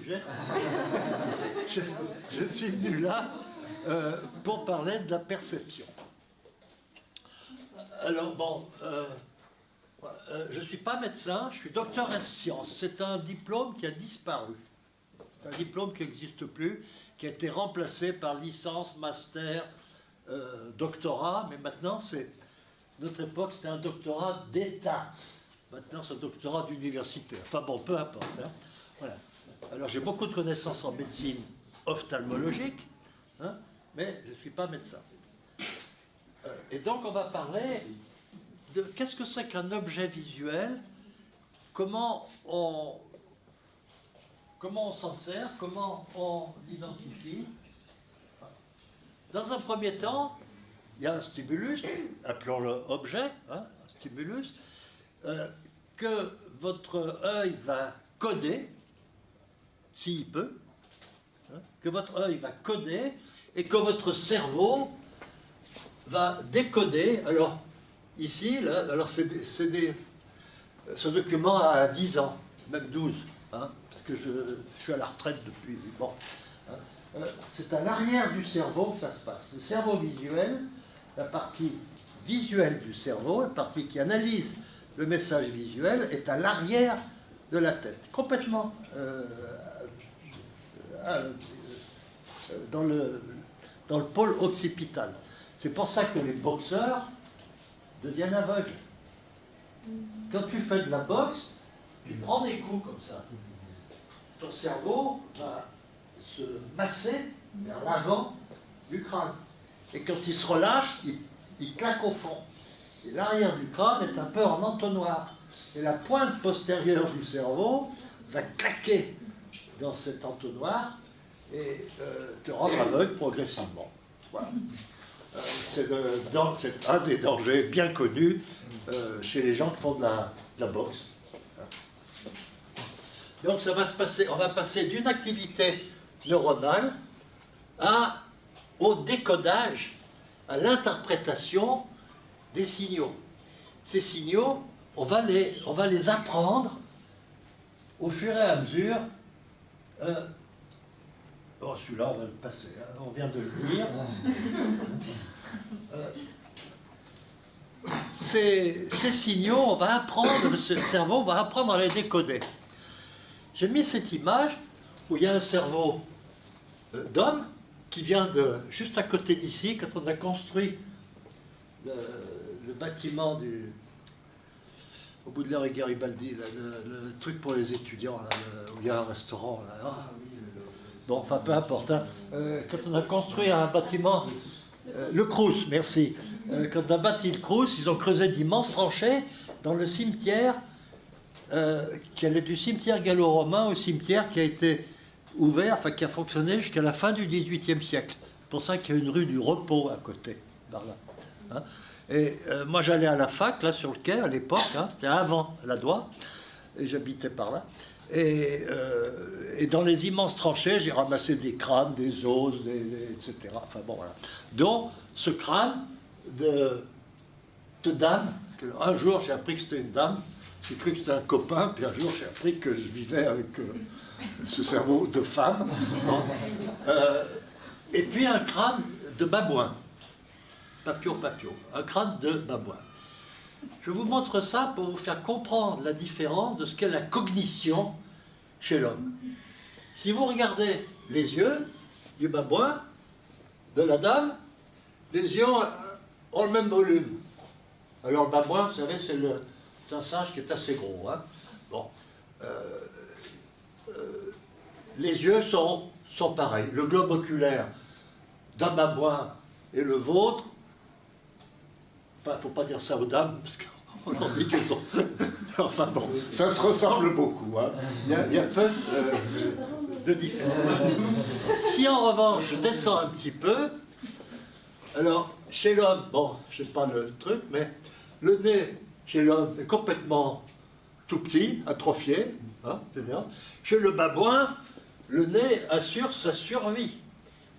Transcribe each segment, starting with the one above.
sujet. Je suis venu là pour parler de la perception. Alors bon, je ne suis pas médecin, je suis docteur en sciences. C'est un diplôme qui a disparu. C'est un diplôme qui n'existe plus, qui a été remplacé par licence, master, doctorat, mais maintenant c'est... Notre époque, c'était un doctorat d'État. Maintenant, c'est un doctorat d'université. Enfin bon, peu importe. Hein. Voilà. Alors, j'ai beaucoup de connaissances en médecine ophtalmologique, hein, mais je ne suis pas médecin. Et donc, on va parler de qu'est-ce que c'est qu'un objet visuel, comment on s'en sert, comment on l'identifie. Dans un premier temps, il y a un stimulus, appelons-le objet, hein, un stimulus, que votre œil va coder, s'il peut, hein, que votre œil va coder, et que votre cerveau va décoder. Alors, ici, là, alors ce document a 10 ans, même 12, hein, parce que je suis à la retraite depuis, bon. Hein, c'est à l'arrière du cerveau que ça se passe. Le cerveau visuel, la partie visuelle du cerveau, la partie qui analyse le message visuel, est à l'arrière de la tête, complètement dans le pôle occipital. C'est pour ça que les boxeurs deviennent aveugles. Quand tu fais de la boxe, tu prends des coups comme ça. Ton cerveau va se masser vers l'avant du crâne. Et quand il se relâche, il claque au fond. Et l'arrière du crâne est un peu en entonnoir. Et la pointe postérieure du cerveau va claquer dans cet entonnoir et te rendre aveugle progressivement. Voilà. C'est un des dangers bien connus chez les gens qui font de la boxe. Donc ça va se passer, on va passer d'une activité neuronale au décodage, à l'interprétation des signaux. Ces signaux, on va les apprendre au fur et à mesure. Oh, celui-là, on va le passer, hein, on vient de le lire. Ces signaux, on va apprendre, le cerveau va apprendre à les décoder. J'ai mis cette image où il y a un cerveau d'homme qui vient juste à côté d'ici, quand on a construit le bâtiment au bout de la rue Garibaldi, là, le truc pour les étudiants, là, où il y a un restaurant. Là, hein. Bon, enfin, peu importe. Hein. Quand on a construit un bâtiment, le Crous, merci. Quand on a bâti le Crous, ils ont creusé d'immenses tranchées dans le cimetière, qui allait du cimetière gallo-romain au cimetière qui a été ouvert, enfin qui a fonctionné jusqu'à la fin du XVIIIe siècle. C'est pour ça qu'il y a une rue du Repos à côté, par là. Hein. Et moi j'allais à la fac, là sur le quai à l'époque, hein, c'était avant la Doua, et j'habitais par là. Et dans les immenses tranchées, j'ai ramassé des crânes, des os, etc. Enfin bon, voilà. Donc ce crâne de dame, parce qu'un jour j'ai appris que c'était une dame, j'ai cru que c'était un copain, puis un jour j'ai appris que je vivais avec ce cerveau de femme. Bon. Et puis un crâne de babouin. Papio, un crâne de babouin. Je vous montre ça pour vous faire comprendre la différence de ce qu'est la cognition chez l'homme. Si vous regardez les yeux du babouin, de la dame, les yeux ont le même volume. Alors le babouin, vous savez, c'est un singe qui est assez gros. Hein. Bon. Les yeux sont pareils. Le globe oculaire d'un babouin et le vôtre, enfin, il ne faut pas dire ça aux dames, parce qu'on leur dit qu'elles ont... Enfin bon, ça se ressemble beaucoup. Hein. Il y a peu de différence. Si en revanche, je descends un petit peu, alors, chez l'homme, bon, je ne sais pas le truc, mais le nez chez l'homme est complètement tout petit, atrophié, hein, c'est-à-dire. Chez le babouin, le nez assure sa survie.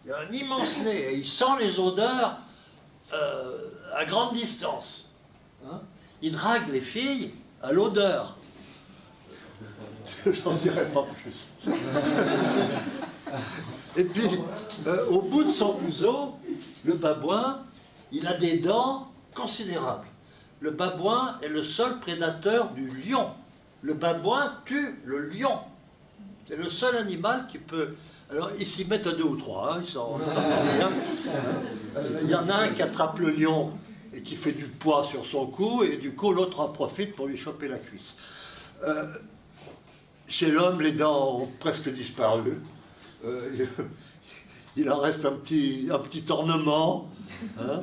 Il y a un immense nez et il sent les odeurs à grande distance. Hein. Il drague les filles à l'odeur. J'en dirai pas plus. Et puis, au bout de son museau, le babouin, il a des dents considérables. Le babouin est le seul prédateur du lion. Le babouin tue le lion. C'est le seul animal qui peut... Alors, ils s'y mettent à 2 ou 3, hein, ils s'en bien. Il y en a un qui attrape le lion et qui fait du poids sur son cou, et du coup, l'autre en profite pour lui choper la cuisse. Chez l'homme, les dents ont presque disparu. Il en reste un petit ornement. Hein.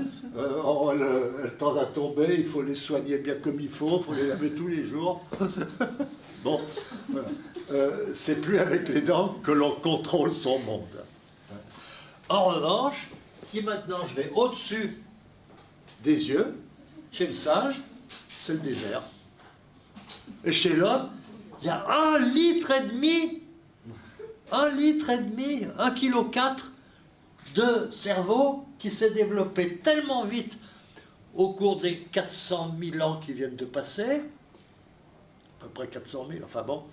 Elles tendent à tomber, il faut les soigner bien comme il faut les laver tous les jours. Bon, voilà. C'est plus avec les dents que l'on contrôle son monde. En revanche, si maintenant je vais au-dessus des yeux, chez le singe, c'est le désert. Et chez l'homme, il y a 1,5 litre, 1,4 kg de cerveau qui s'est développé tellement vite au cours des 400 000 ans qui viennent de passer, à peu près 400 000, enfin bon,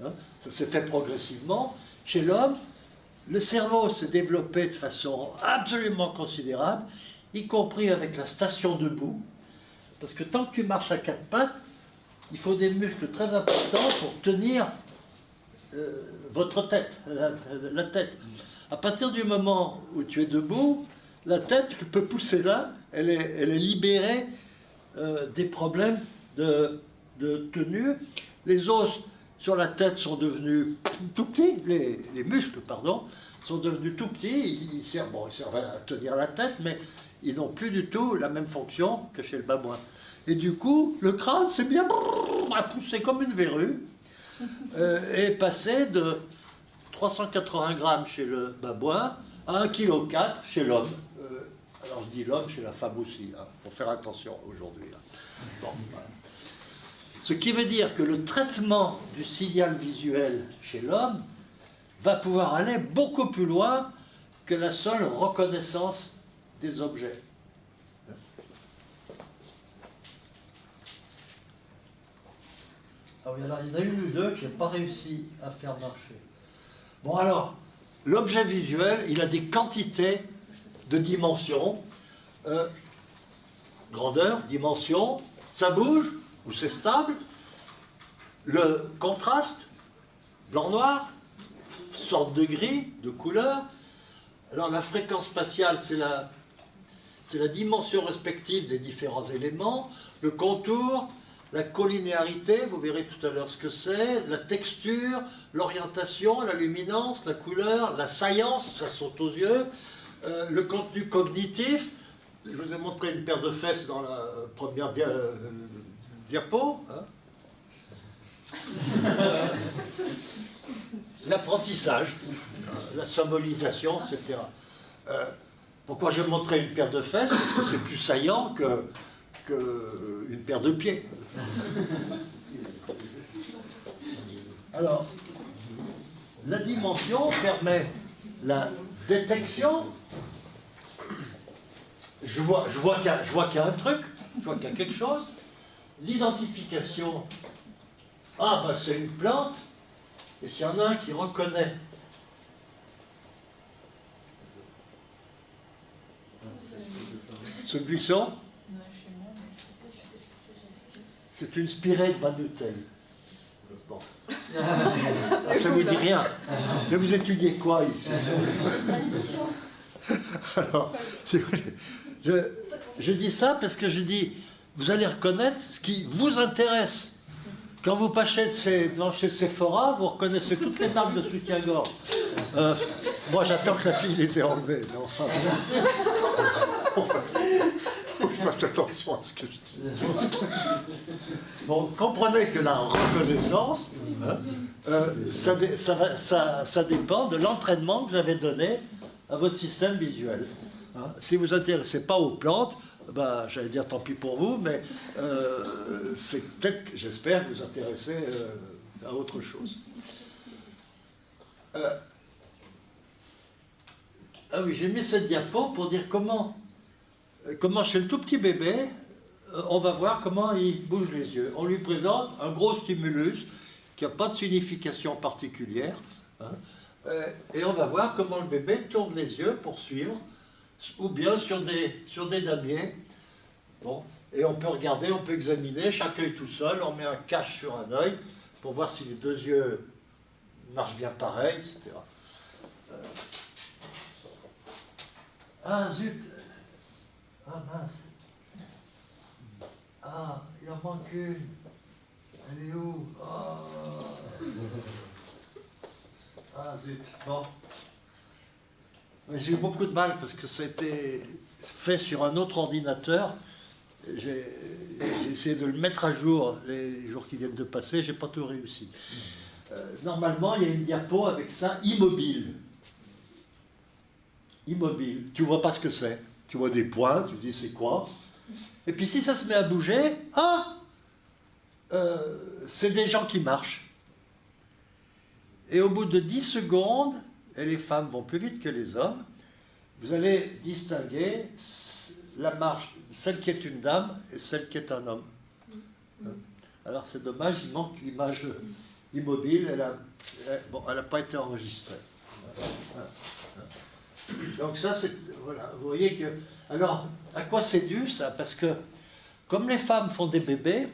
hein, ça s'est fait progressivement. Chez l'homme, le cerveau s'est développé de façon absolument considérable, y compris avec la station debout, parce que tant que tu marches à 4 pattes, il faut des muscles très importants pour tenir votre tête, la tête. À partir du moment où tu es debout, la tête, tu peux pousser là, elle est libérée des problèmes de tenue. Les os sur la tête sont devenus tout petits, les muscles, pardon, sont devenus tout petits. Ils servent à tenir la tête, mais ils n'ont plus du tout la même fonction que chez le babouin. Et du coup, le crâne s'est bien poussé comme une verrue, et est passé de 380 grammes chez le babouin à 1,4 kg chez l'homme. Alors je dis l'homme, chez la femme aussi, hein. Faut faire attention aujourd'hui. Bon, voilà. Ce qui veut dire que le traitement du signal visuel chez l'homme va pouvoir aller beaucoup plus loin que la seule reconnaissance des objets. Ah oui, alors il y en a une ou deux que je n'ai pas réussi à faire marcher. Bon alors, l'objet visuel, il a des quantités de dimensions, grandeur, dimension, ça bouge ou c'est stable, le contraste, blanc-noir, sorte de gris, de couleur. Alors la fréquence spatiale, c'est la dimension respective des différents éléments, le contour, la collinéarité, vous verrez tout à l'heure ce que c'est, la texture, l'orientation, la luminance, la couleur, la saillance, ça saute aux yeux, le contenu cognitif. Je vous ai montré une paire de fesses dans la première diapo. Hein. L'apprentissage, la symbolisation, etc. Pourquoi j'ai montré une paire de fesses? Parce que c'est plus saillant qu'une paire de pieds. Alors, la dimension permet la détection. Je vois qu'il y a un truc, je vois qu'il y a quelque chose. L'identification, ah ben c'est une plante, et s'il y en a un qui reconnaît ce buisson, c'est une spirée de Van Nutel. Bon. Ça ne vous dit rien. Mais vous étudiez quoi ici? Alors, je dis ça parce que je dis, vous allez reconnaître ce qui vous intéresse. Quand vous passez chez Sephora, vous reconnaissez toutes les marques de soutien-gorge. Moi, j'attends que la fille les ait enlevées. Mais enfin, faut que je fasse attention à ce que je dis. Bon, comprenez que la reconnaissance, ça dépend de l'entraînement que vous avez donné à votre système visuel. Hein, si vous ne vous intéressez pas aux plantes, bah, j'allais dire tant pis pour vous, mais c'est peut-être, j'espère, vous intéresser à autre chose. Ah oui, j'ai mis cette diapo pour dire comment chez le tout petit bébé, on va voir comment il bouge les yeux. On lui présente un gros stimulus qui n'a pas de signification particulière. Hein, et on va voir comment le bébé tourne les yeux pour suivre, ou bien sur des damiers. Bon, et on peut regarder, on peut examiner chaque œil tout seul, on met un cache sur un œil pour voir si les deux yeux marchent bien pareil, etc. Ah zut! Ah mince! Ah, il en manque une! Elle est où? Oh. Ah zut! Bon. J'ai eu beaucoup de mal parce que c'était fait sur un autre ordinateur. J'ai essayé de le mettre à jour les jours qui viennent de passer, j'ai pas tout réussi. Normalement, il y a une diapo avec ça, immobile. Immobile. Tu vois pas ce que c'est. Tu vois des points, tu te dis c'est quoi. Et puis si ça se met à bouger, c'est des gens qui marchent. Et au bout de 10 secondes, et les femmes vont plus vite que les hommes, vous allez distinguer la marche, celle qui est une dame et celle qui est un homme. Alors c'est dommage, il manque l'image immobile, elle n'a pas été enregistrée. Donc ça, c'est, voilà, vous voyez que... Alors, à quoi c'est dû ça? Parce que, comme les femmes font des bébés,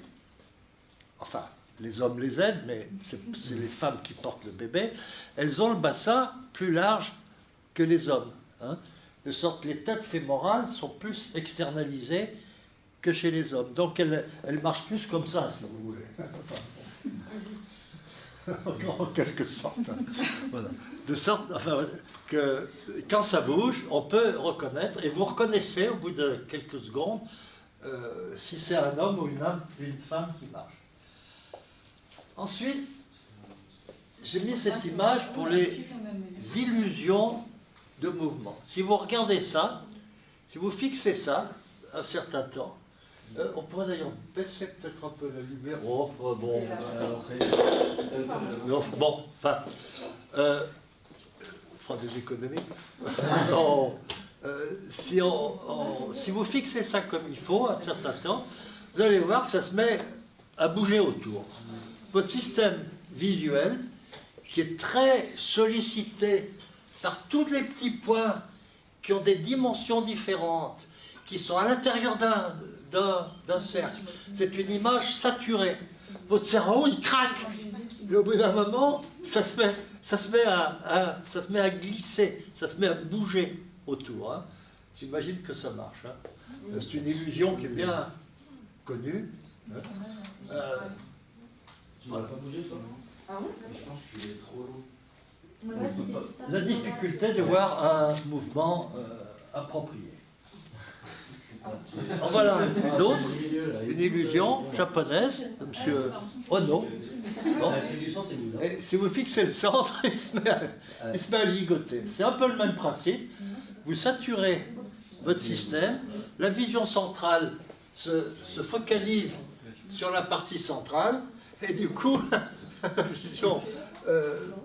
enfin, les hommes les aident, mais c'est les femmes qui portent le bébé, elles ont le bassin plus large que les hommes. Hein, de sorte que les têtes fémorales sont plus externalisées que chez les hommes. Donc elles marchent plus comme ça, si vous voulez. En quelque sorte. Voilà. De sorte que quand ça bouge, on peut reconnaître, et vous reconnaissez au bout de quelques secondes si c'est un homme ou une femme qui marche. Ensuite, j'ai mis cette image pour les illusions de mouvement. Si vous regardez ça, si vous fixez ça un certain temps, on pourrait d'ailleurs baisser peut-être un peu la lumière. Oh, bon. Bon, enfin, on fera des économies. Non. Si vous fixez ça comme il faut un certain temps, vous allez voir que ça se met à bouger autour. Votre système visuel, qui est très sollicité par tous les petits points qui ont des dimensions différentes, qui sont à l'intérieur d'un cercle. C'est une image saturée. Votre cerveau, il craque. Et au bout d'un moment, ça se met à glisser, ça se met à bouger autour. Hein. J'imagine que ça marche. Hein. C'est une illusion qui est bien connue. Hein. Voilà. Ah bon? Je pense qu'il est trop long. La difficulté de voir un mouvement approprié. En voilà une autre, une illusion japonaise, de M. Ono. Bon. Et si vous fixez le centre, il se met à gigoter. C'est un peu le même principe. Vous saturez votre système, la vision centrale se focalise sur la partie centrale, et du coup, la vision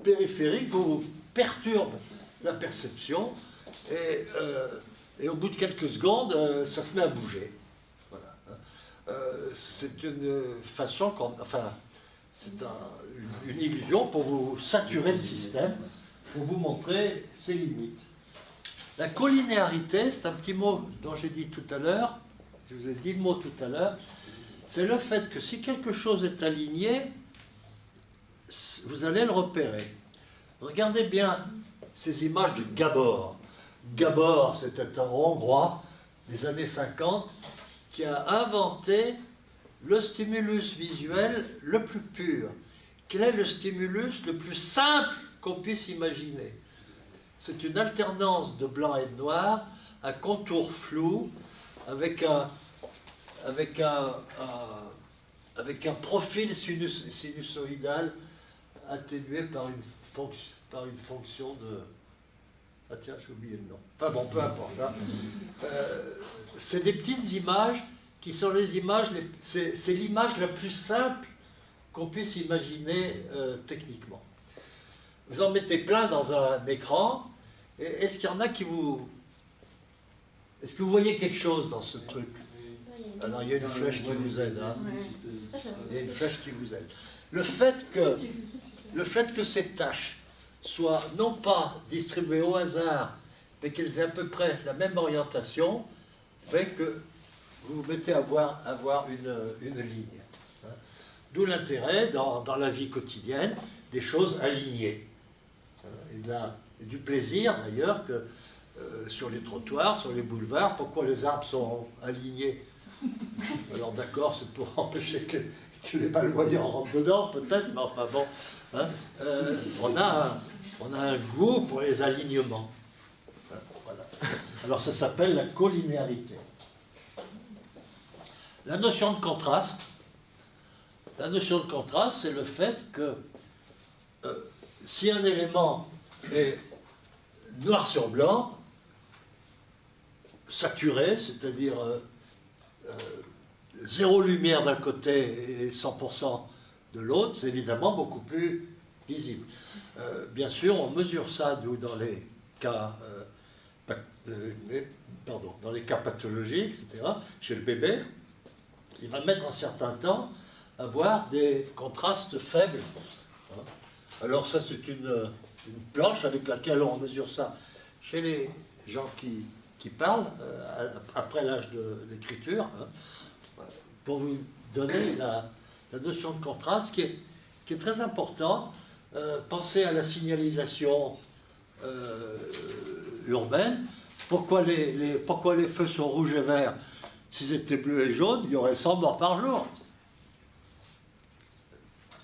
périphérique vous perturbe la perception, et au bout de quelques secondes, ça se met à bouger. Voilà. C'est une façon, enfin, c'est une illusion pour vous saturer le système, pour vous montrer ses limites. La collinéarité, c'est un petit mot dont j'ai dit tout à l'heure, je vous ai dit le mot tout à l'heure, c'est le fait que si quelque chose est aligné, vous allez le repérer. Regardez bien ces images de Gabor. Gabor, c'était un Hongrois des années 50 qui a inventé le stimulus visuel le plus pur. Quel est le stimulus le plus simple qu'on puisse imaginer? C'est une alternance de blanc et de noir, à contour flou, avec un profil sinusoïdal atténué par une fonction de... Ah tiens, j'ai oublié le nom. Enfin bon, peu importe. Hein. C'est des petites images qui sont les images... C'est l'image la plus simple qu'on puisse imaginer techniquement. Vous en mettez plein dans un écran, et est-ce qu'il y en a qui vous... Est-ce que vous voyez quelque chose dans ce truc? Alors il y a une flèche qui vous aide. Hein. Il y a une flèche qui vous aide. le fait que ces tâches soient non pas distribuées au hasard, mais qu'elles aient à peu près la même orientation, fait que vous vous mettez à voir une ligne. Hein. D'où l'intérêt dans la vie quotidienne des choses alignées. Et du plaisir d'ailleurs que sur les trottoirs, sur les boulevards, pourquoi les arbres sont alignés? Alors d'accord, c'est pour empêcher que les malvoyants rentrent dedans, peut-être, mais enfin bon, hein, on a un goût pour les alignements. Hein, voilà. Alors ça s'appelle la collinéarité. La notion de contraste, c'est le fait que si un élément est noir sur blanc, saturé, c'est-à-dire zéro lumière d'un côté et 100% de l'autre, c'est évidemment beaucoup plus visible. Bien sûr, on mesure ça, nous, dans les cas, dans les cas pathologiques, etc. Chez le bébé, il va mettre un certain temps à avoir des contrastes faibles. Alors ça, c'est une planche avec laquelle on mesure ça chez les gens qui parlent après l'âge de l'écriture, hein, pour vous donner la notion de contraste qui est très importante. Pensez à la signalisation urbaine. Pourquoi les feux sont rouges et verts? S'ils étaient bleus et jaunes, il y aurait 100 morts par jour.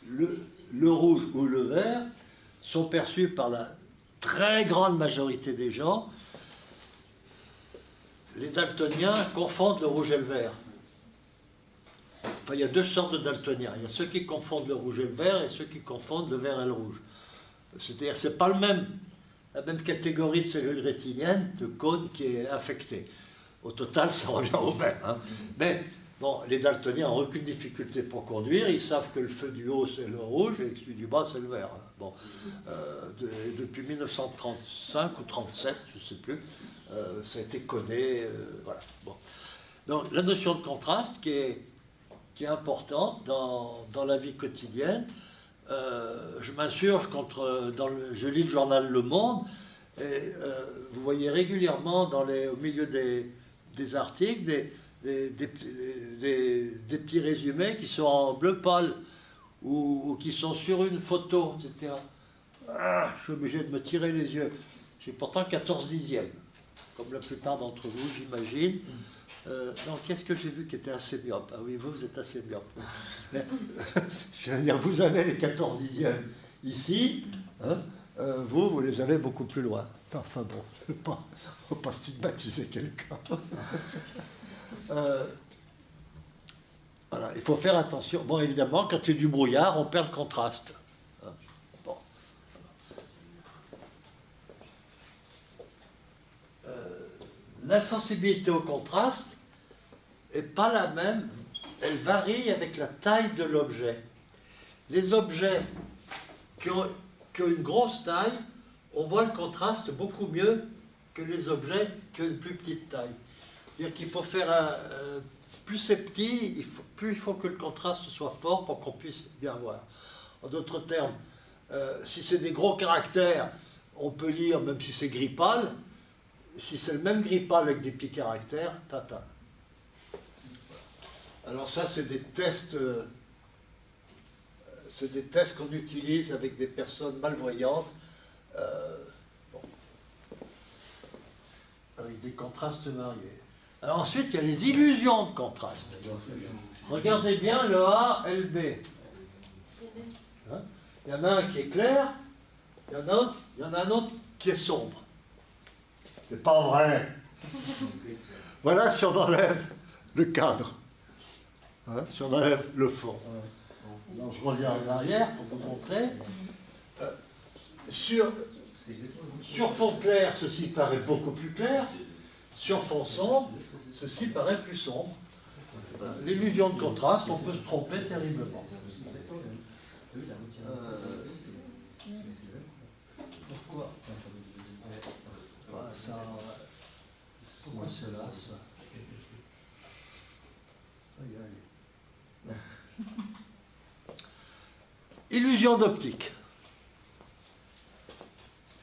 Le rouge ou le vert sont perçus par la très grande majorité des gens. Les daltoniens confondent le rouge et le vert. Enfin, il y a deux sortes de daltoniens. Il y a ceux qui confondent le rouge et le vert et ceux qui confondent le vert et le rouge. C'est-à-dire que ce n'est pas la même catégorie de cellules rétiniennes de cône qui est affectée. Au total, ça revient au même. Hein. Mais bon, les daltoniens n'ont aucune difficulté pour conduire. Ils savent que le feu du haut, c'est le rouge et que celui du bas, c'est le vert. Bon, depuis 1935 ou 1937, je ne sais plus, ça a été codé. Voilà. Bon. Donc, la notion de contraste qui est importante dans la vie quotidienne. Je m'insurge contre, je lis le journal Le Monde, et vous voyez régulièrement au milieu des articles des petits résumés qui sont en bleu pâle ou qui sont sur une photo, etc. Ah, je suis obligé de me tirer les yeux. J'ai pourtant 14 dixièmes, comme la plupart d'entre vous, j'imagine. Non, qu'est-ce que j'ai vu qui était assez myope? Ah oui, vous êtes assez myope. C'est-à-dire, vous avez les 14 dixièmes ici, hein, vous les avez beaucoup plus loin. Enfin bon, je ne veux pas stigmatiser quelqu'un. Voilà, il faut faire attention. Bon, évidemment, quand il y a du brouillard, on perd le contraste. Hein, bon. La sensibilité au contraste n'est pas la même, elle varie avec la taille de l'objet. Les objets qui ont une grosse taille, on voit le contraste beaucoup mieux que les objets qui ont une plus petite taille. C'est-à-dire qu'il faut faire plus c'est petit, plus il faut que le contraste soit fort pour qu'on puisse bien voir. En d'autres termes, si c'est des gros caractères, on peut lire même si c'est gris pâle. Si c'est le même gris pâle avec des petits caractères, tata. Alors ça, c'est des tests qu'on utilise avec des personnes malvoyantes, bon, avec des contrastes variés. Alors ensuite, il y a les illusions de contraste. Regardez bien le A et le B. Hein, il y en a un qui est clair, il y en a un autre qui est sombre. C'est pas vrai. Voilà si on enlève le cadre. Hein, si on enlève le fond. Donc, je reviens en arrière pour vous montrer. Sur fond clair, ceci paraît beaucoup plus clair. Sur fond sombre, ceci paraît plus sombre. L'illusion de contraste, on peut se tromper terriblement. Pourquoi ça, pourquoi cela ça? Aïe, aïe. illusion d'optique.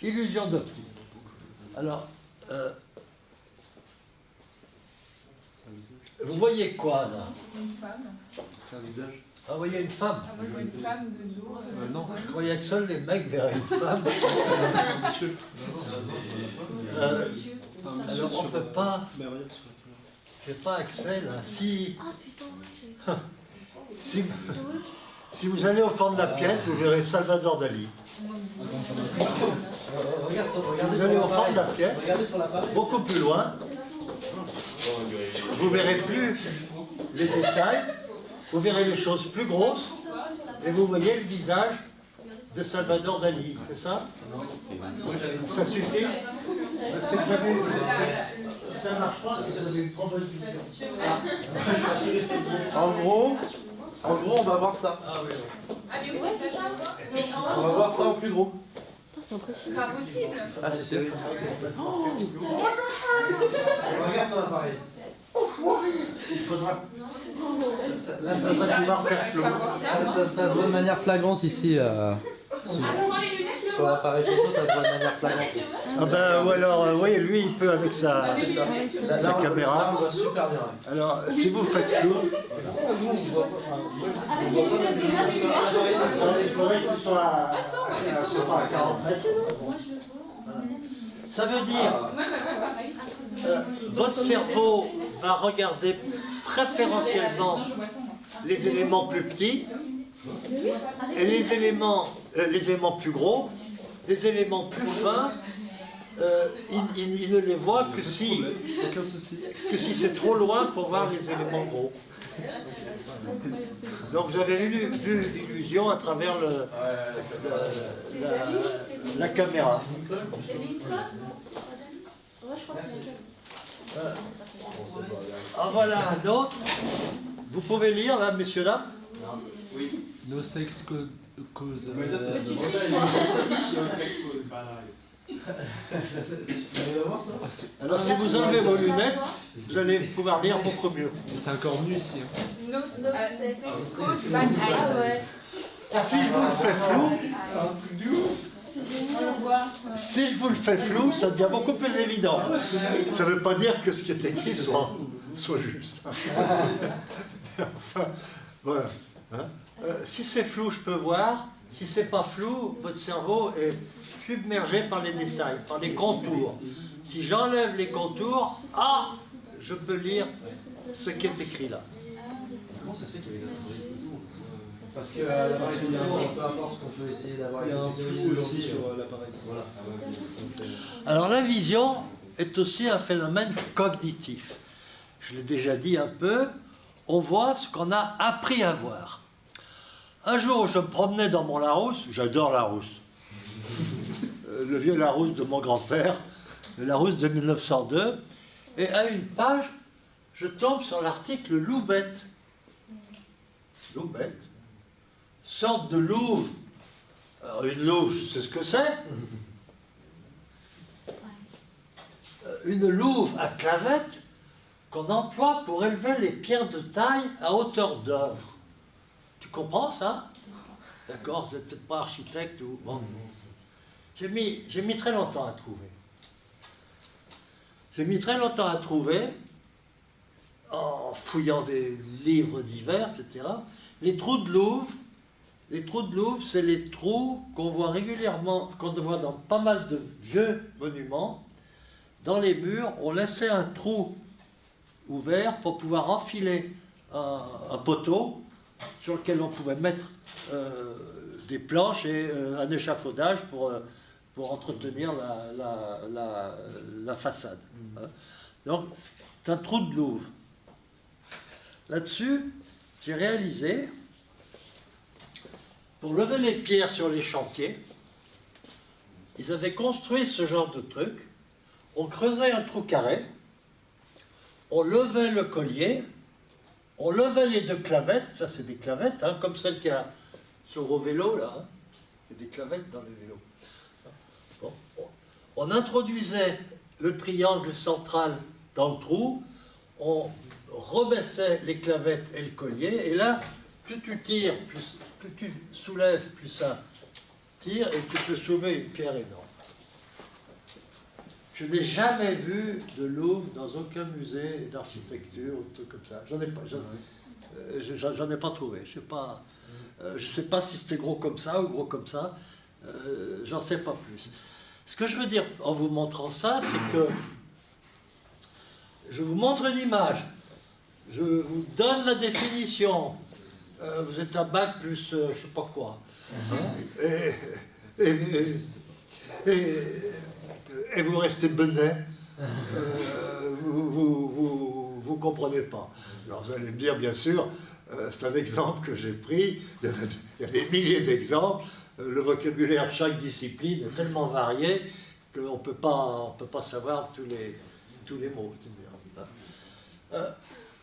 Illusion d'optique. Alors, vous voyez quoi là? Une femme. C'est un visage. Ah, vous voyez une femme? Ah, moi je vois une femme de dos. Non. Je croyais que seuls les mecs verraient une femme. Alors on ne peut pas. J'ai pas accès là. Si vous allez au fond de la pièce, vous verrez Salvador Dali. Si vous allez au fond de la pièce, beaucoup plus loin, vous verrez plus les détails, vous verrez les choses plus grosses, et vous voyez le visage de Salvador Dali, c'est ça? Ça suffit? C'est que j'avais... Si ça ne marche pas, c'est que j'avais une trop bonne vision. En gros, on va voir ça. Ah oui. Allez, ouais, c'est ça. On va voir ça en plus gros. C'est impressionnant. Pas possible. Ah, c'est sûr. Regarde sur l'appareil. Il faudra... Là, Ça va pouvoir faire flou. ça se voit de manière flagrante ici. Sur l'appareil photo, ça se voit de manière flagrante. Ah ben, ou alors, oui, lui, il peut avec sa, C'est ça. sa caméra. Là, on voit super bien. Alors, si vous faites flou, il faudrait qu'il soit à 40 mètres. Ça veut dire, votre cerveau va regarder préférentiellement les éléments plus petits et les éléments plus gros, les éléments plus fins, il ne les voit que si c'est trop loin pour voir les éléments gros. Donc vous avez vu l'illusion à travers la caméra. Ah voilà un autre. Vous pouvez lire là, messieurs, dames? Oui. No sex cause. Alors si vous enlevez vos lunettes, vous allez pouvoir lire beaucoup mieux. C'est encore nu ici. No, cause bad eye. Si je vous le fais flou, On le voit. si je vous le fais flou, ça devient beaucoup plus évident. Ça ne veut pas dire que ce qui est écrit soit juste. Enfin, voilà. Hein. Si c'est flou, je peux voir. Si c'est pas flou, votre cerveau est submergé par les détails, par les contours. Si j'enlève les contours, je peux lire ce qui est écrit là. Comment ça se fait qu'il y avait parce que l'appareil photo, peu importe ce qu'on peut essayer d'avoir. Il y a un flou aussi sur l'appareil. Voilà. Alors la vision est aussi un phénomène cognitif. Je l'ai déjà dit un peu, on voit ce qu'on a appris à voir. Un jour, je me promenais dans mon Larousse, j'adore Larousse, le vieux Larousse de mon grand-père, le Larousse de 1902, et à une page, je tombe sur l'article Loup-bête. Loup-bête, sorte de louve. Alors une louve, je sais ce que c'est. Une louve à clavette qu'on emploie pour élever les pierres de taille à hauteur d'œuvre. Tu comprends ça? D'accord, vous n'êtes peut-être pas architecte ou... Bon. J'ai mis très longtemps à trouver. J'ai mis très longtemps à trouver, en fouillant des livres divers, etc. Les trous de louve, c'est les trous qu'on voit régulièrement, qu'on voit dans pas mal de vieux monuments. Dans les murs, on laissait un trou ouvert pour pouvoir enfiler un poteau sur lequel on pouvait mettre des planches et un échafaudage pour entretenir la façade. Hein. Donc, c'est un trou de louve. Là-dessus, j'ai réalisé, pour lever les pierres sur les chantiers, ils avaient construit ce genre de truc. On creusait un trou carré, on levait le collier, on levait les deux clavettes, ça c'est des clavettes, hein, comme celles qu'il y a sur vos vélos, là. Hein. Il y a des clavettes dans les vélos. Bon. On introduisait le triangle central dans le trou, on rebaissait les clavettes et le collier, et là, plus tu tires, plus tu soulèves, plus ça tire, et tu peux soulever une pierre énorme. Je n'ai jamais vu de Louvre dans aucun musée d'architecture ou truc comme ça. J'en ai pas trouvé. Je sais pas si c'était gros comme ça ou gros comme ça. J'en sais pas plus. Ce que je veux dire en vous montrant ça, c'est que je vous montre une image, je vous donne la définition. Vous êtes à bac plus je sais pas quoi. Et vous restez benet, vous comprenez pas. Alors vous allez me dire, bien sûr, c'est un exemple que j'ai pris, il y a des milliers d'exemples, le vocabulaire de chaque discipline est tellement varié qu'on peut pas savoir tous les mots.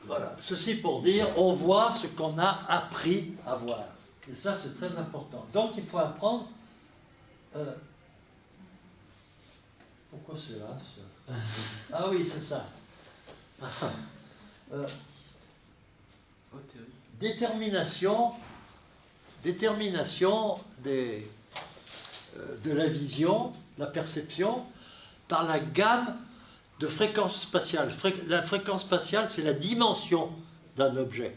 Voilà. Ceci pour dire, on voit ce qu'on a appris à voir. Et ça, c'est très important. Donc, il faut apprendre... pourquoi c'est là ça? Ah oui, c'est ça. Détermination de la vision, la perception, par la gamme de fréquences spatiales. La fréquence spatiale, c'est la dimension d'un objet.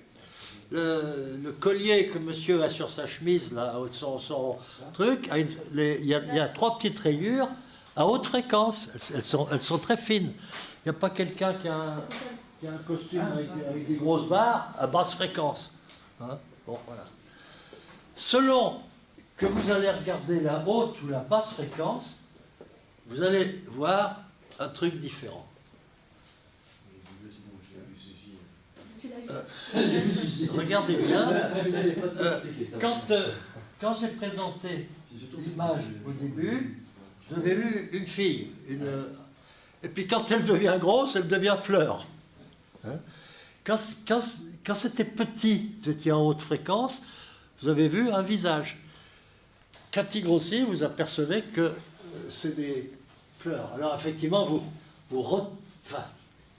Le collier que monsieur a sur sa chemise, là, son truc, il y a 3 petites rayures à haute fréquence. Elles sont très fines. Il n'y a pas quelqu'un qui a un costume avec des grosses barres à basse fréquence. Hein? Bon, voilà. Selon que vous allez regarder la haute ou la basse fréquence, vous allez voir un truc différent. Regardez bien, quand j'ai présenté l'image au début, vous avez vu une fille, et puis quand elle devient grosse, elle devient fleur. Hein? Quand c'était petit, vous étiez en haute fréquence, vous avez vu un visage. Quand il grossit, vous apercevez que c'est des fleurs. Alors effectivement,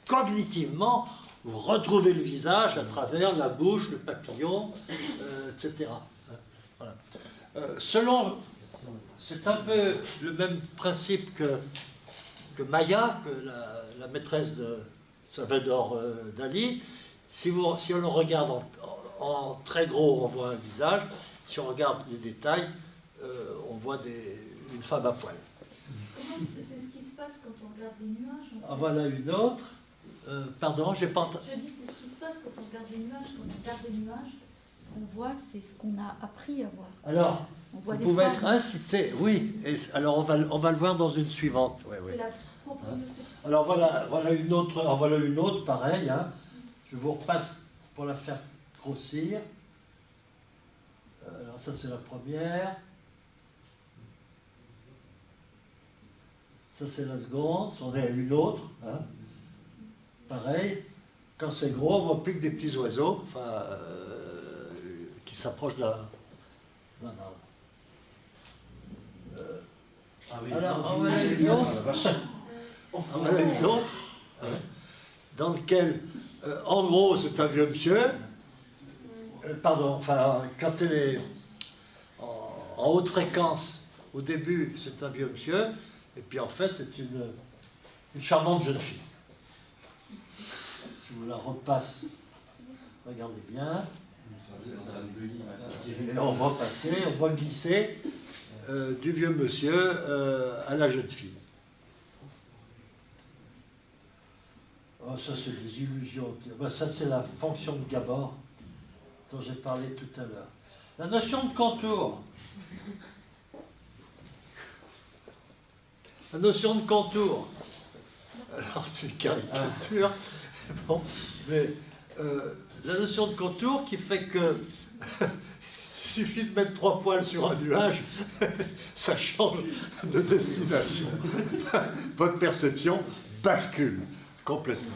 cognitivement, vous retrouvez le visage à travers la bouche, le papillon, etc. Voilà. Selon, c'est un peu le même principe que Maya, que la maîtresse de Salvador Dali. Si on le regarde en très gros, on voit un visage. Si on regarde les détails, on voit une femme à poil. C'est ce qui se passe quand on regarde des nuages. Ah, voilà une autre. Pardon, j'ai pas entendu. Je dis, c'est ce qui se passe quand on regarde des nuages. Quand on regarde des nuages, ce qu'on voit, c'est ce qu'on a appris à voir. Alors, on voit vous pouvez être incité, oui. Et alors, on va le voir dans une suivante. Ouais, ouais. C'est la proprioception. Alors, voilà une autre, pareil. Hein. Je vous repasse pour la faire grossir. Alors, ça, c'est la première. Ça, c'est la seconde. On est à une autre. Hein. Pareil. Quand c'est gros, on voit plus que des petits oiseaux qui s'approchent d'un arbre. Alors, on va aller une autre. Dans lequel, en gros, c'est un vieux monsieur. Quand elle est en haute fréquence, au début, c'est un vieux monsieur. Et puis, en fait, c'est une charmante jeune fille. Je vous la repasse. Regardez bien. Et on va passer, on va glisser du vieux monsieur à la jeune fille. Oh, ça, c'est des illusions. Ça, c'est la fonction de Gabor dont j'ai parlé tout à l'heure. La notion de contour. La notion de contour. Alors, c'est une caricature. Bon, mais la notion de contour qui fait que il suffit de mettre 3 poils sur un nuage, ça change de destination. Votre perception bascule complètement.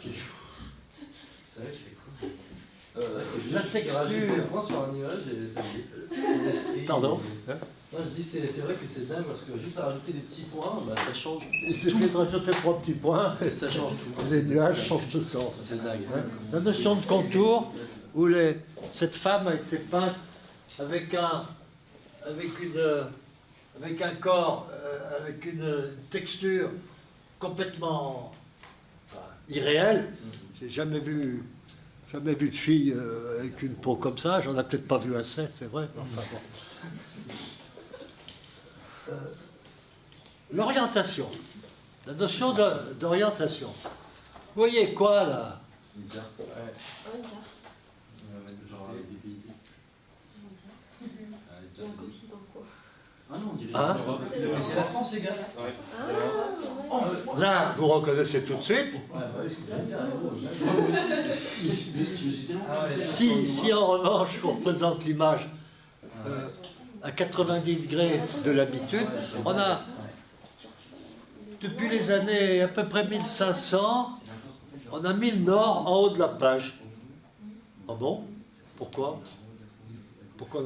C'est vrai que c'est cool. La texture. Sur un nuage et ça me dit. Pardon. Moi je dis c'est vrai que c'est dingue parce que juste à rajouter des petits points, bah, ça change. Il suffit de rajouter 3 petits points Et ça change tout. et les nuages changent de sens. C'est dingue. La notion de contour, où cette femme a été peinte avec un corps, avec une texture complètement irréelle. J'ai jamais vu de fille avec une peau comme ça. J'en ai peut-être pas vu assez, c'est vrai. Enfin, bon. L'orientation, la notion d'orientation. Vous voyez quoi là? Une carte. Ouais. Ouais, une carte. On va mettre genre avec des pays. Donc, aussi dans quoi? Ah non, on dirait Hein? C'est la France, les gars. Ouais. Ah, ouais. Là, vous reconnaissez tout de suite. Ouais, bah oui, ce que j'allais dire. Je me suis tellement Ah ouais, Si en revanche on représente l'image à 90 degrés de l'habitude, on a depuis les années à peu près 1500, on a mis le nord en haut de la page. Ah bon? Pourquoi? Pourquoi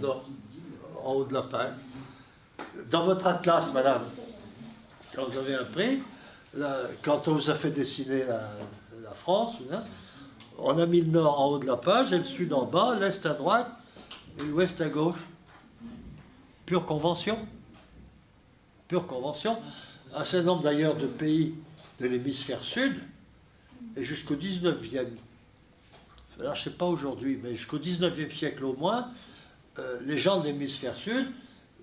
non, en haut de la page? Dans votre atlas, madame, quand vous avez appris, quand on vous a fait dessiner la France, on a mis le nord en haut de la page et le sud en bas, l'est à droite et l'ouest à gauche. Pure convention. Pure convention. Un certain nombre d'ailleurs de pays de l'hémisphère sud, et jusqu'au 19e, alors je ne sais pas aujourd'hui, mais jusqu'au 19e siècle au moins, les gens de l'hémisphère sud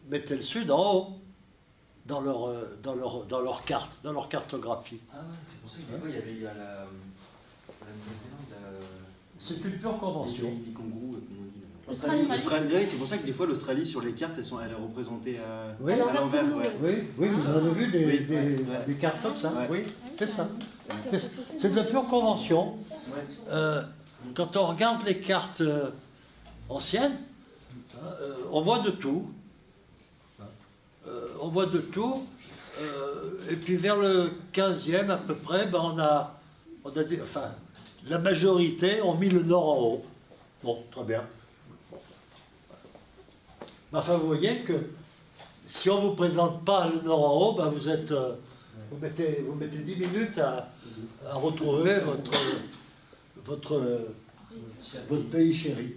mettaient le sud en haut dans leur carte, dans leur cartographie. Ah ouais, c'est pour ça que des fois il y a la Nouvelle-Zélande. C'est une pure convention. des kangourous, comme on dit. L'Australie. L'Australie, c'est pour ça que des fois l'Australie sur les cartes, elle est représentée Oui. à l'envers. Ouais. Oui, vous en avez vu des cartes comme ça. Ouais. Oui, c'est ça. C'est de la pure convention. Quand on regarde les cartes anciennes, on voit de tout. On voit de tout. Et puis vers le 15e à peu près, ben on a la majorité ont mis le nord en haut. Bon, très bien. Mais enfin, vous voyez que si on ne vous présente pas le nord en haut, ben vous mettez 10 minutes à retrouver votre pays chéri.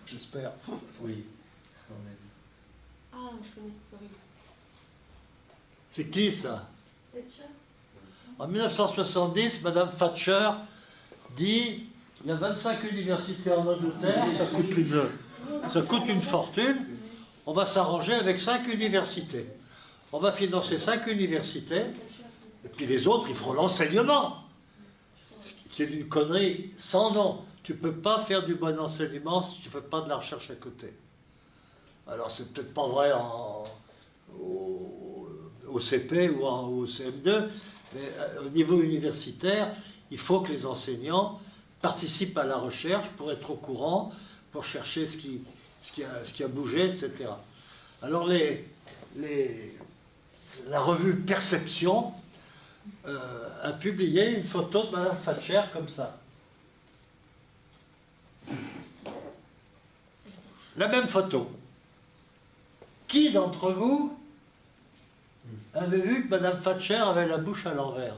J'espère. Oui. Ah, je connais, sorry. C'est qui ça? En 1970, Madame Thatcher dit il y a 25 universités en Angleterre, ça coûte une fortune, on va s'arranger avec 5 universités. On va financer 5 universités, et puis les autres, ils feront l'enseignement. C'est une connerie sans nom. Tu ne peux pas faire du bon enseignement si tu ne fais pas de la recherche à côté. Alors, c'est peut-être pas vrai au CP ou au CM2, mais au niveau universitaire, il faut que les enseignants participent à la recherche pour être au courant, pour chercher ce qui a bougé, etc. Alors, la revue Perception a publié une photo de Mme Thatcher comme ça. La même photo. Qui d'entre vous avait vu que Mme Thatcher avait la bouche à l'envers?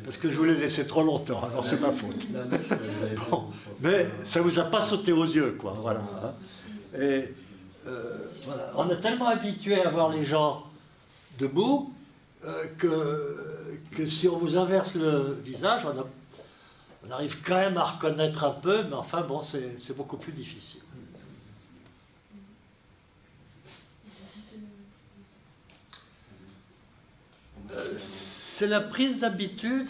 Parce que je vous l'ai laissé trop longtemps, alors c'est ma faute. Bon, mais ça vous a pas sauté aux yeux, quoi. Voilà. Et voilà. On est tellement habitué à voir les gens debout que si on vous inverse le visage, on arrive quand même à reconnaître un peu, mais enfin bon, c'est beaucoup plus difficile. C'est la prise d'habitude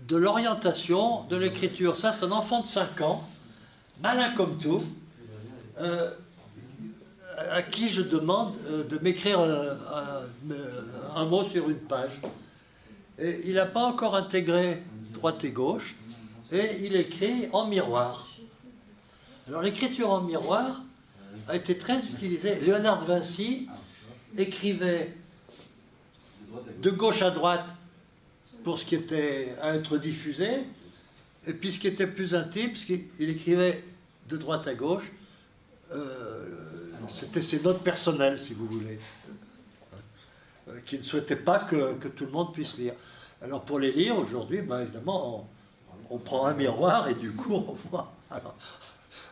de l'orientation, de l'écriture. Ça, c'est un enfant de 5 ans, malin comme tout, à qui je demande de m'écrire un mot sur une page. Et il n'a pas encore intégré droite et gauche, et il écrit en miroir. Alors l'écriture en miroir a été très utilisée. Léonard de Vinci écrivait de gauche à droite pour ce qui était à être diffusé, et puis ce qui était plus intime, parce qu'il écrivait de droite à gauche, c'était ses notes personnelles, si vous voulez, qui ne souhaitait pas que tout le monde puisse lire. Alors pour les lire, aujourd'hui, ben, évidemment, on prend un miroir et du coup on voit alors,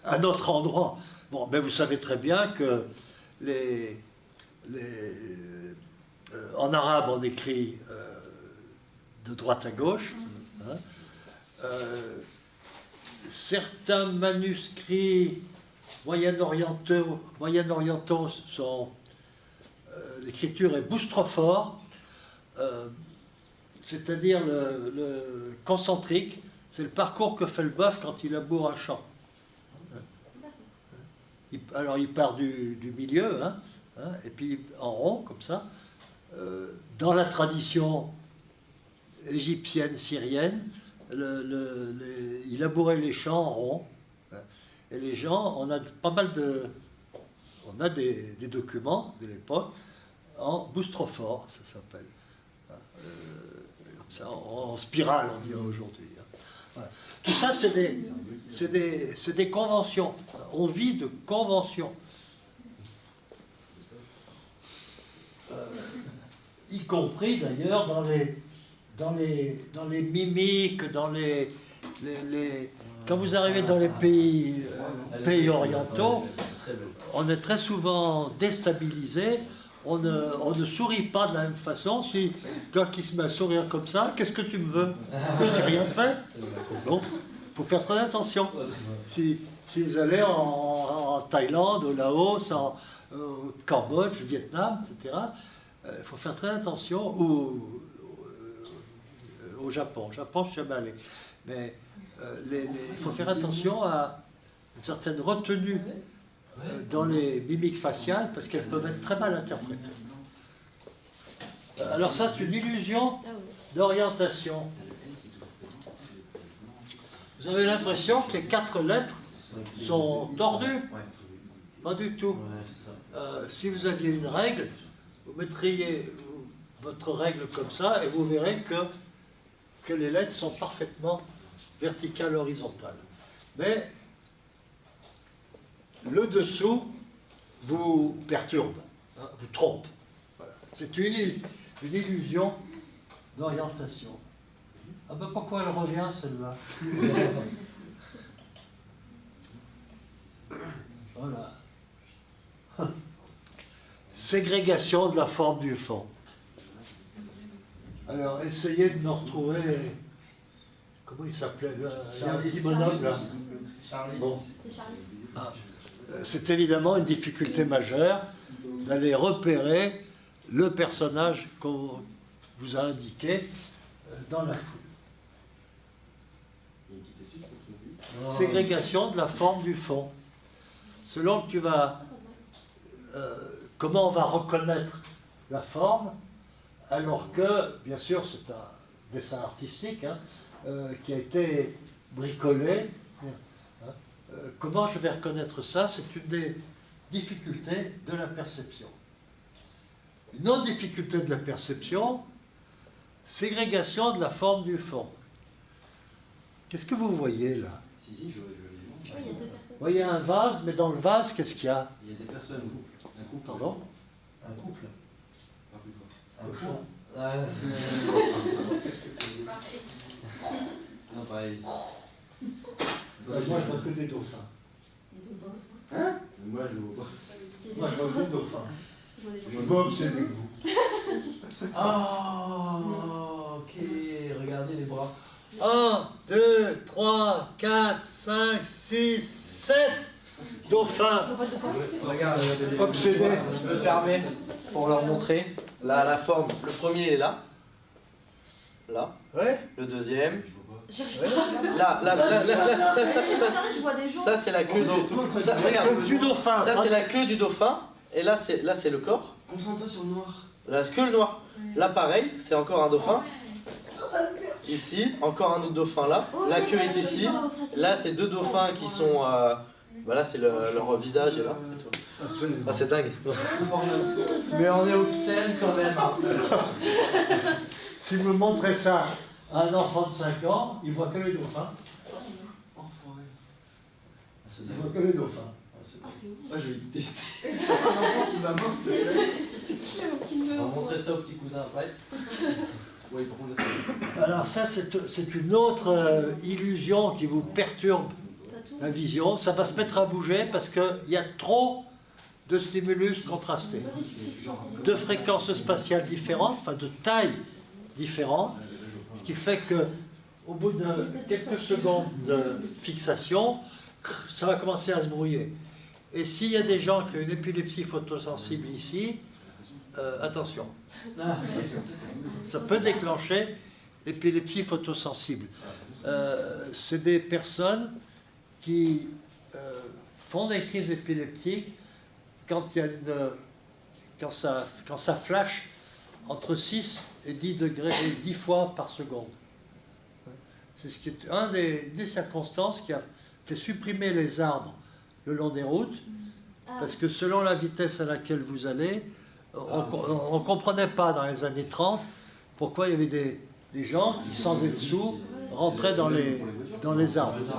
un autre endroit. Bon, mais vous savez très bien que en arabe on écrit de droite à gauche. Hein. Certains manuscrits moyen-orientaux sont l'écriture est boustrophore, c'est-à-dire le concentrique, c'est le parcours que fait le bœuf quand il laboure un champ. Alors il part du milieu, et puis en rond, comme ça. Dans la tradition égyptienne, syrienne, il labourait les champs en rond. Et les gens, on a pas mal on a des documents de l'époque en boustrophore, ça s'appelle. Comme ça, en spirale, on dirait aujourd'hui. Voilà. Tout ça, c'est des conventions. On vit de conventions. Y compris d'ailleurs dans les mimiques, quand vous arrivez dans les pays orientaux, on est très souvent déstabilisé. On ne sourit pas de la même façon. Si toi qui se met à sourire comme ça, qu'est-ce que tu me veux? Je t'ai rien fait. Donc, il faut faire très attention. Si vous allez en Thaïlande, au Laos, au Cambodge, au Vietnam, etc., il faut faire très attention. Ou au Japon. Au Japon, je suis jamais allé. Mais il faut faire attention à une certaine retenue dans les mimiques faciales parce qu'elles peuvent être très mal interprétées. Alors ça, c'est une illusion d'orientation. Vous avez l'impression que les 4 lettres sont tordues? Pas du tout. Si vous aviez une règle, vous mettriez votre règle comme ça et vous verrez que les lettres sont parfaitement verticales, horizontales. Mais le dessous vous perturbe, vous trompe. Voilà. C'est une illusion d'orientation. Ah ben pourquoi elle revient celle-là? Voilà. Ségrégation de la forme du fond. Alors essayez de me retrouver. Comment il s'appelait? Il y a un petit bonhomme là. Charlie. Bon. C'est Charlie. C'est évidemment une difficulté majeure d'aller repérer le personnage qu'on vous a indiqué dans la foule. Ségrégation de la forme du fond. Selon que tu vas... comment on va reconnaître la forme, alors que, bien sûr, c'est un dessin artistique qui a été bricolé. Comment je vais reconnaître ça? C'est une des difficultés de la perception. Une autre difficulté de la perception, ségrégation de la forme du fond. Qu'est-ce que vous voyez là? Si, je vois. Il y a 2 personnes. Vous voyez un vase, mais dans le vase, qu'est-ce qu'il y a? Il y a des personnes, un couple. Pardon? Un couple. Un cochon. Non, pareil. Moi, je vois que des dauphins. Hein? Moi, je vois pas. Moi, je vois que des dauphins. Je vois des Je gens. suis pas obsédé que vous. Oh, ok, regardez les bras. 1, 2, 3, 4, 5, 6, 7 dauphins. Je vois pas de dauphins. Regarde, Obsédé. je me permets pour leur montrer. Là, la forme, le premier est là. Là. Ouais. Le deuxième. J'arrive Ouais. pas. Là, Je vois des gens. ça c'est la queue du regarde. Du dauphin. Ça c'est la queue du dauphin. Et là c'est le corps. Concentre-toi sur le noir. La queue le noir. Là pareil, c'est encore un dauphin. Ici, encore un autre dauphin là. La queue est ici. Là c'est 2 dauphins qui sont. Voilà, c'est leur visage est là. Absolument. Ah, c'est dingue. Mais on est obscène quand même. Si vous montrez ça à un enfant de 5 ans, il voit que les dauphins. Il voit que les dauphins. Ah, c'est ouf. Ah, je vais tester. C'est mon petit On va neveu. montrer ça au petit cousin après. Oui, par contre, là, c'est- Alors ça, c'est une autre illusion qui vous perturbe Ça tourne. la vision. Ça va se mettre à bouger parce qu'il y a trop de stimulus contrastés, Vas-y, tu fixes sur ton- de fréquences spatiales différentes, enfin de tailles différentes, ce qui fait que au bout de quelques secondes de fixation, ça va commencer à se brouiller. Et s'il y a des gens qui ont une épilepsie photosensible ici, attention, ça peut déclencher l'épilepsie photosensible. C'est des personnes qui font des crises épileptiques quand ça flash entre 6 et 10 degrés, 10 fois par seconde. C'est ce qui est des circonstances qui a fait supprimer les arbres le long des routes, Ah, parce que selon la vitesse à laquelle vous allez, on ne comprenait pas dans les années 30 pourquoi il y avait des gens qui, sans être sous, rentraient dans les arbres, etc.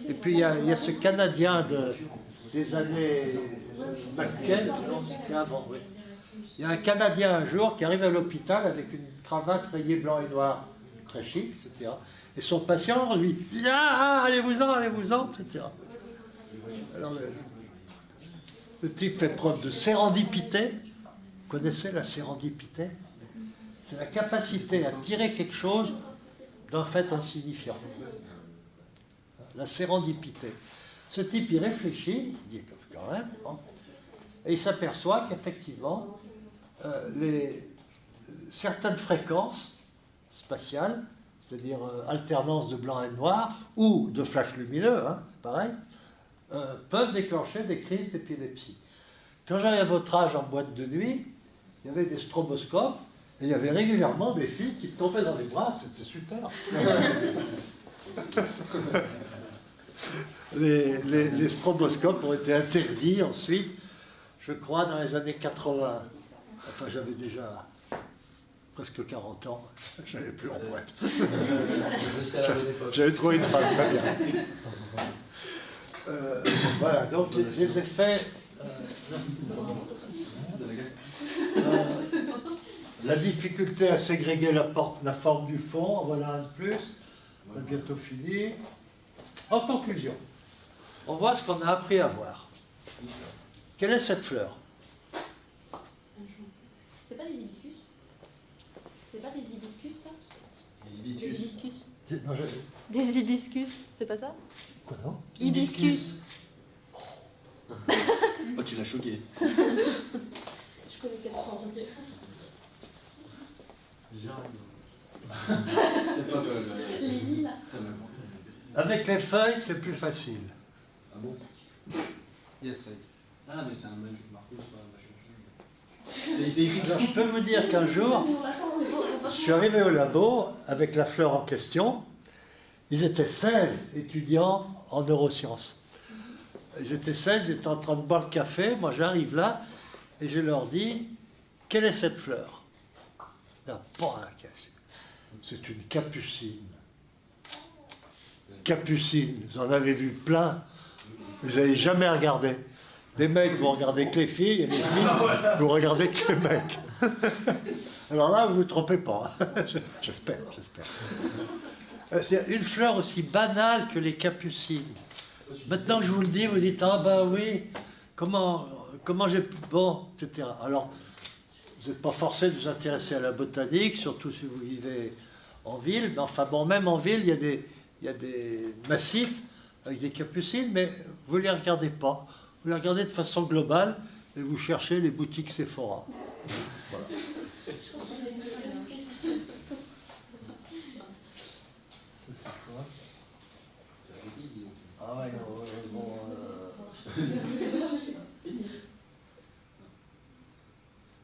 Et puis il y a ce Canadien des années McKay, c'était avant, oui. Il y a un Canadien un jour qui arrive à l'hôpital avec une cravate rayée blanc et noir, très chic, etc. Et son patient lui dit « Ah, allez-vous-en, etc. » Alors le type fait preuve de sérendipité. Vous connaissez la sérendipité? C'est la capacité à tirer quelque chose d'un fait insignifiant. La sérendipité. Ce type, il réfléchit, il dit quand même, bon, et il s'aperçoit qu'effectivement, certaines fréquences spatiales, c'est-à-dire alternance de blanc et de noir, ou de flash lumineux, hein, c'est pareil, peuvent déclencher des crises d'épilepsie. Quand j'avais à votre âge en boîte de nuit, il y avait des stroboscopes, et il y avait régulièrement des filles qui tombaient dans les bras, c'était super. Les stroboscopes ont été interdits ensuite, je crois, dans les années 80. Enfin, j'avais déjà presque 40 ans, je n'allais plus en boîte. J'avais trouvé une femme très bien. Voilà, donc les effets... la difficulté à ségréguer la forme du fond, en voilà un de plus, on a bientôt fini. En conclusion, on voit ce qu'on a appris à voir. Quelle est cette fleur? C'est pas des hibiscus? C'est pas des hibiscus, ça? Les Des hibiscus. hibiscus. Non, Des hibiscus, c'est pas ça? quoi non? Hibiscus. Oh, tu l'as choqué. Je connais 400 degrés. C'est pas Les lilas. Avec les feuilles, c'est plus facile. Ah bon? Yes, ça y est. Ah, mais c'est un Marco, c'est pas un machin. C'est écrit Alors, je peux vous dire qu'un jour, je suis arrivé au labo avec la fleur en question. Ils étaient 16 étudiants en neurosciences. Ils étaient 16, ils étaient en train de boire le café. Moi, j'arrive là et je leur dis, quelle est cette fleur? Non, pas un casse. C'est une capucine. Capucine, vous en avez vu plein. Vous n'avez jamais regardé. Les mecs, vous regardez que les filles, et les filles, vous regardez que les mecs. Alors là, vous ne vous trompez pas. J'espère. C'est une fleur aussi banale que les capucines. Maintenant que je vous le dis, vous dites, ah ben oui, comment j'ai... Bon, etc. Alors, vous n'êtes pas forcé de vous intéresser à la botanique, surtout si vous vivez en ville. Mais enfin bon, même en ville, il y a des massifs avec des capucines, mais vous ne les regardez pas. Vous les regardez de façon globale et vous cherchez les boutiques Sephora. Voilà. C'est quoi? Ah ouais, bon...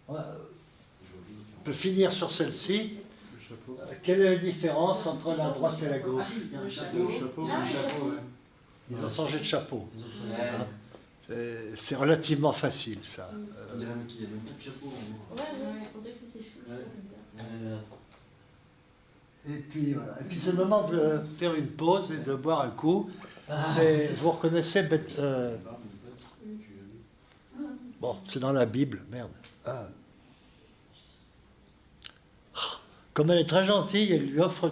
On peut finir sur celle-ci. Quelle est la différence entre la droite et la gauche? Il y a un chapeau. Le chapeau, ouais. Ils ont changé de chapeau. Hein. C'est relativement facile, ça. On dirait qu'il y a même pas de chapeau. Ouais, on dirait que c'est ses cheveux. Et puis voilà. Et puis c'est le moment de faire une pause et de boire un coup. Vous reconnaissez bon, c'est dans la Bible, merde. Comme elle est très gentille, elle lui offre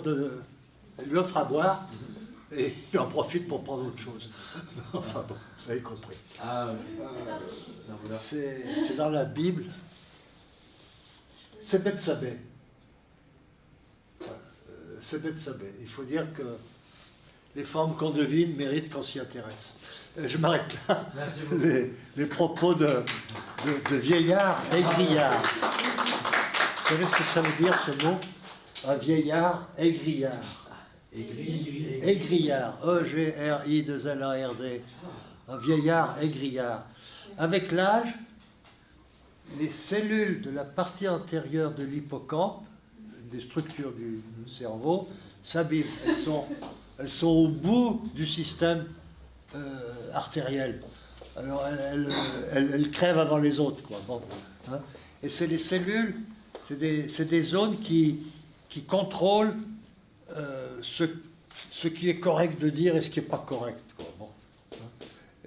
à boire, et il en profite pour prendre autre chose. Enfin bon, vous avez compris. Ah oui. C'est dans la Bible. C'est Bethsabée. C'est Bethsabée. Il faut dire que les formes qu'on devine méritent qu'on s'y intéresse. Je m'arrête là. Les propos de vieillard aigriard. Vous savez ce que ça veut dire, ce mot? Un vieillard aigriard. Aigriard. E-G-R-I-2-L-A-R-D. Un vieillard aigriard. Avec l'âge, les cellules de la partie antérieure de l'hippocampe, des structures du cerveau, s'abîment. Elles sont au bout du système artériel. Alors elles crèvent avant les autres, quoi. Bon, hein. Et c'est les cellules, c'est des zones qui contrôlent ce qui est correct de dire et ce qui n'est pas correct, quoi. Bon, hein.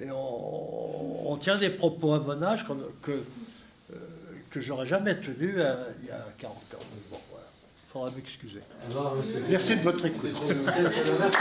Et on tient des propos à mon âge que j'aurais jamais tenus il y a 40 ans. Bon, voilà. Il faudra m'excuser. Merci de votre écoute. Merci.